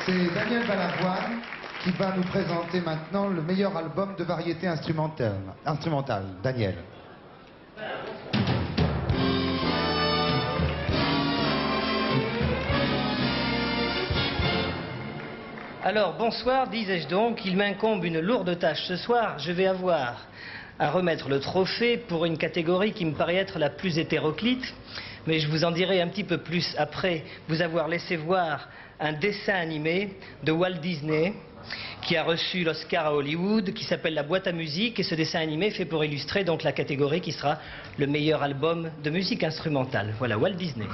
C'est Daniel Balavoine qui va nous présenter maintenant le meilleur album de variété instrumentale. Daniel. Alors, bonsoir, disais-je donc, il m'incombe une lourde tâche. Ce soir, je vais avoir à remettre le trophée pour une catégorie qui me paraît être la plus hétéroclite, mais je vous en dirai un petit peu plus après vous avoir laissé voir un dessin animé de Walt Disney qui a reçu l'Oscar à Hollywood, qui s'appelle La boîte à musique, et ce dessin animé est fait pour illustrer donc la catégorie qui sera le meilleur album de musique instrumentale. Voilà, Walt Disney.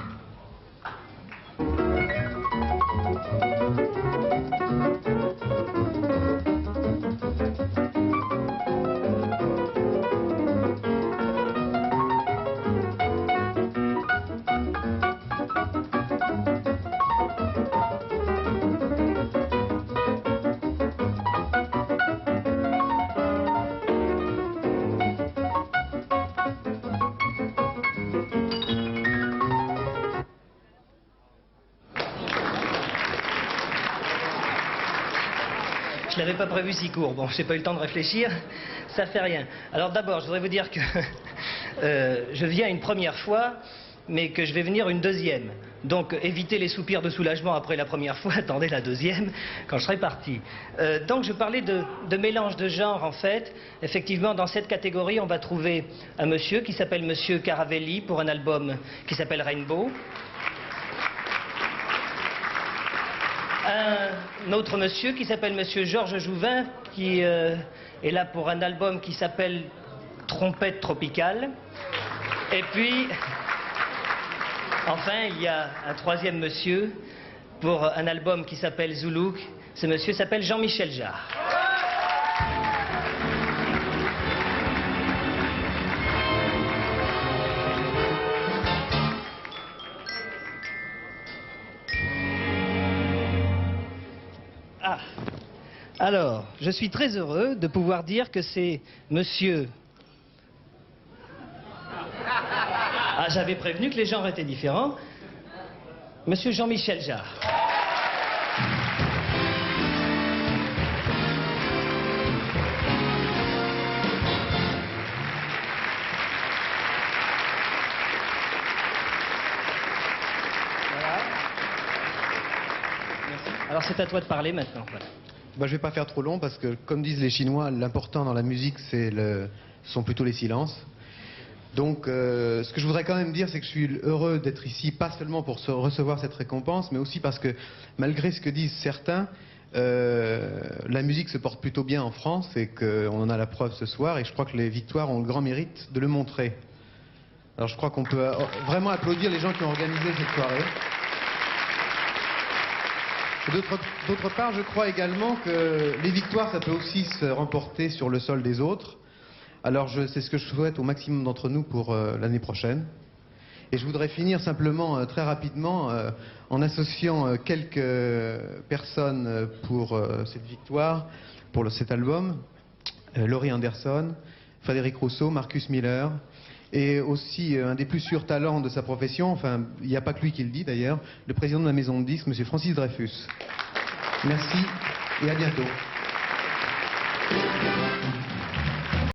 Je ne l'avais pas prévu si court. Bon, je n'ai pas eu le temps de réfléchir. Ça fait rien. Alors d'abord, je voudrais vous dire que je viens une première fois, mais que je vais venir une deuxième. Donc évitez les soupirs de soulagement après la première fois, attendez la deuxième, quand je serai parti. Donc je parlais de mélange de genres, en fait. Effectivement, dans cette catégorie, on va trouver un monsieur qui s'appelle Monsieur Caravelli pour un album qui s'appelle Rainbow. Un autre monsieur qui s'appelle Monsieur Georges Jouvin, qui est là pour un album qui s'appelle Trompette tropicale. Et puis, enfin, il y a un troisième monsieur pour un album qui s'appelle Zoulouk. Ce monsieur s'appelle Jean-Michel Jarre. Ah. Alors, je suis très heureux de pouvoir dire que c'est monsieur... Ah, j'avais prévenu que les genres étaient différents. Monsieur Jean-Michel Jarre. Alors c'est à toi de parler maintenant. Voilà. Je ne vais pas faire trop long parce que, comme disent les Chinois, l'important dans la musique, sont plutôt les silences. Donc, ce que je voudrais quand même dire, c'est que je suis heureux d'être ici, pas seulement pour recevoir cette récompense, mais aussi parce que, malgré ce que disent certains, la musique se porte plutôt bien en France et qu'on en a la preuve ce soir. Et je crois que les victoires ont le grand mérite de le montrer. Alors, je crois qu'on peut vraiment applaudir les gens qui ont organisé cette soirée. D'autre part, je crois également que les victoires, ça peut aussi se remporter sur le sol des autres. Alors, c'est ce que je souhaite au maximum d'entre nous pour l'année prochaine. Et je voudrais finir simplement, très rapidement, en associant quelques personnes pour cette victoire, pour cet album. Laurie Anderson, Frédéric Rousseau, Marcus Miller, et aussi un des plus sûrs talents de sa profession, enfin, il n'y a pas que lui qui le dit d'ailleurs, le président de la maison de disques, M. Francis Dreyfus. Merci et à bientôt.